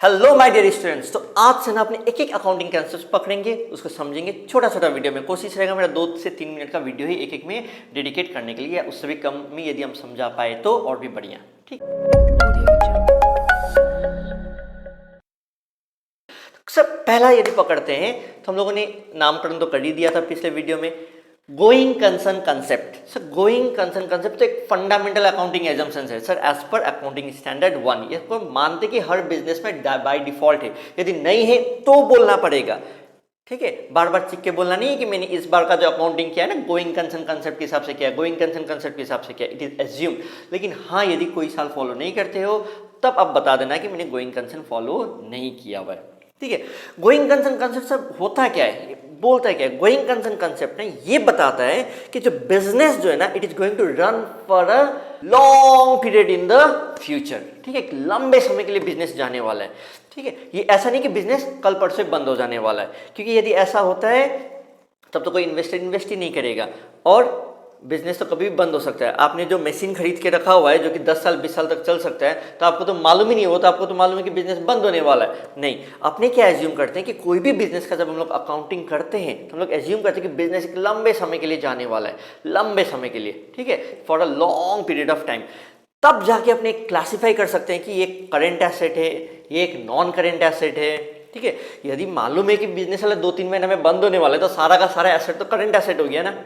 Hello my dear students. तो आज से ना अपने एक एक अकाउंटिंग कॉन्सेप्ट पकड़ेंगे, उसको समझेंगे छोटा छोटा वीडियो में। कोशिश रहेगा मेरा 2 से 3 मिनट का वीडियो ही एक एक में डेडिकेट करने के लिए, या उससे भी कम में यदि हम समझा पाए तो और भी बढ़िया। ठीक, सब पहला यदि पकड़ते हैं तो हम लोगों ने नामकरण तो कर ही दिया था पिछले वीडियो में। Going concern concept. Sir going concern concept तो एक फंडामेंटल अकाउंटिंग एजम्पशंस है सर, एज पर अकाउंटिंग स्टैंडर्ड 1। इसको मानते कि हर बिजनेस में बाय डिफॉल्ट है, यदि नहीं है तो बोलना पड़ेगा। ठीक है, बार बार चिक के बोलना नहीं है कि मैंने इस बार का जो अकाउंटिंग किया है ना गोइंग कंसर्न कंसेप्ट के हिसाब से किया, गोइंग कंसर्न कंसेप्ट के हिसाब से किया, इट इज एज्यूम। लेकिन हाँ, यदि कोई साल फॉलो नहीं करते हो तब आप बता देना कि मैंने गोइंग कंसर्न फॉलो नहीं किया हुआ है। ठीक है, गोइंग कंसर्न कंसेप्ट सब होता क्या है, बोलता है क्या है? गोइंग कंसर्न कंसेप्ट ने ये बताता है कि जो बिजनेस जो है ना, it is going to run for a long period in the future. ठीक है, एक लंबे समय के लिए बिजनेस जाने वाला है। ठीक है, ये ऐसा नहीं कि बिजनेस कल परसों बंद हो जाने वाला है, क्योंकि यदि ऐसा होता है तब तो कोई इन्वेस्टर इन्वेस्ट ही नहीं करेगा और बिजनेस तो कभी भी बंद हो सकता है। आपने जो मशीन खरीद के रखा हुआ है जो कि 10 साल 20 साल तक चल सकता है, तो आपको तो मालूम ही नहीं हो, तो आपको तो मालूम है कि बिजनेस बंद होने वाला है। नहीं, अपने क्या एज्यूम करते हैं कि कोई भी बिजनेस का जब हम लोग अकाउंटिंग करते हैं तो हम लोग एज्यूम करते हैं कि बिजनेस एक लंबे समय के लिए जाने वाला है, लंबे समय के लिए। ठीक है, for a long period of time. तब जाके अपने क्लासीफाई कर सकते हैं कि ये करेंट एसेट है, ये एक नॉन करेंट एसेट है। ठीक है, यदि मालूम है कि बिजनेस वाला 2-3 महीने में बंद होने वाला है तो सारा का सारा एसेट तो करेंट एसेट हो गया ना,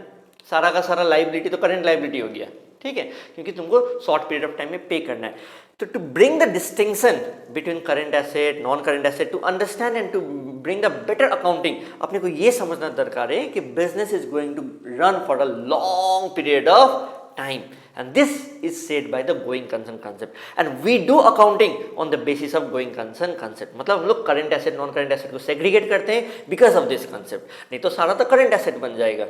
सारा का सारा लाइबिलिटी तो करेंट लाइबिलिटी हो गया। ठीक है, क्योंकि तुमको शॉर्ट पीरियड ऑफ टाइम में पे करना है। तो to bring the distinction between current asset non current asset, to understand and to bring the better accounting, अपने को ये समझना दरकार है कि business is going to run for a long period of time, and this is said by the going concern concept, and we do accounting on the basis of going concern concept। मतलब हम लोग current asset non current asset को segregate करते हैं because of this concept, नहीं तो सारा तो करंट एसेट बन जाएगा।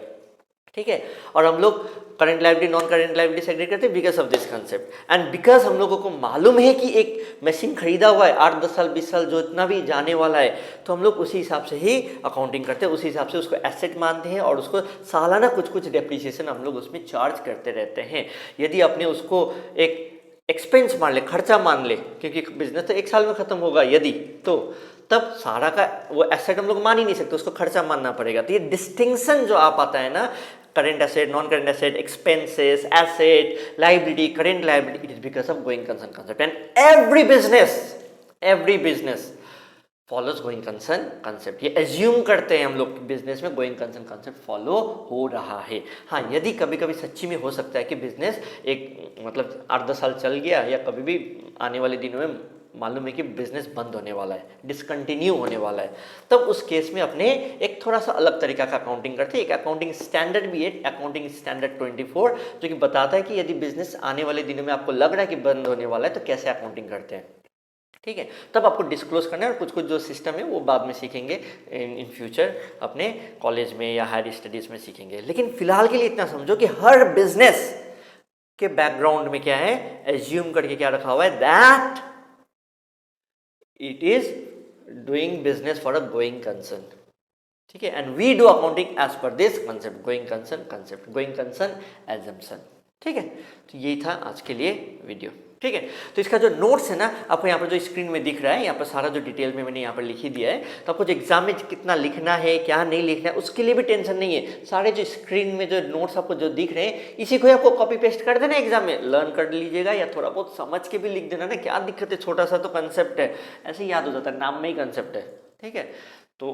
ठीक है, और हम लोग current liability non current liability segregate करते हैं because of this concept. And because हम लोगों को मालूम है कि एक मशीन खरीदा हुआ है 8-10 साल 20 साल जो इतना भी जाने वाला है, तो हम लोग उसी हिसाब से ही अकाउंटिंग करते हैं, उसी हिसाब से उसको एसेट मानते हैं और उसको सालाना कुछ कुछ डेप्रिसिएशन हम लोग उसमें चार्ज करते रहते हैं। यदि अपने उसको एक एक्सपेंस मान ले, खर्चा मान ले, क्योंकि बिजनेस तो 1 साल में खत्म होगा यदि, तो तब सारा का वो एसेट हम लोग मान ही नहीं सकते, उसको खर्चा मानना पड़ेगा। तो ये डिस्टिंक्शन जो आ पाता है ना, current asset, non-current asset, expenses, asset, liability, current liability, it is because of going concern concept. And every business follows going concern concept। ये assume करते हैं हम लोग बिजनेस में going concern concept follow हो रहा है। हाँ, यदि कभी कभी सच्ची में हो सकता है कि बिजनेस एक मतलब 8-10 साल चल गया, या कभी भी आने वाले दिनों में मालूम है कि बिजनेस बंद होने वाला है, डिसकंटिन्यू होने वाला है, तब उस केस में अपने एक थोड़ा सा अलग तरीका का अकाउंटिंग करते हैं। एक अकाउंटिंग स्टैंडर्ड भी है, अकाउंटिंग स्टैंडर्ड 24, जो कि बताता है कि यदि बिजनेस आने वाले दिनों में आपको लग रहा है कि बंद होने वाला है तो कैसे अकाउंटिंग करते हैं। ठीक है, तब आपको डिस्क्लोज करना है, और कुछ कुछ जो सिस्टम है वो बाद में सीखेंगे इन फ्यूचर, अपने कॉलेज में या हायर स्टडीज में सीखेंगे। लेकिन फिलहाल के लिए इतना समझो कि हर बिजनेस के बैकग्राउंड में क्या है, एज्यूम करके क्या रखा हुआ है, that it is doing business for a going concern। ठीक है, and we do accounting as per this concept, going concern concept, going concern assumption। ठीक है, तो यही था आज के लिए वीडियो। ठीक है, तो इसका जो नोट्स है ना, आपको यहाँ पर जो स्क्रीन में दिख रहा है, यहाँ पर सारा जो डिटेल में मैंने यहाँ पर लिख ही दिया है। तो आपको जो एग्जाम में कितना लिखना है क्या नहीं लिखना है उसके लिए भी टेंशन नहीं है। सारे जो स्क्रीन में जो नोट्स आपको जो दिख रहे हैं, इसी को आपको कॉपी पेस्ट कर देना, एग्जाम में लर्न कर लीजिएगा, या थोड़ा बहुत समझ के भी लिख देना ना, क्या दिक्कत है, छोटा सा तो कंसेप्ट है, ऐसे याद हो जाता है, नाम में ही कंसेप्ट है। ठीक है, तो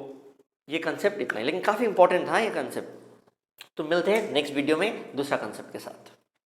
ये कंसेप्ट इतना है, लेकिन काफ़ी इंपॉर्टेंट था ये कंसेप्ट। तो मिलते हैं नेक्स्ट वीडियो में दूसरा कंसेप्ट के साथ।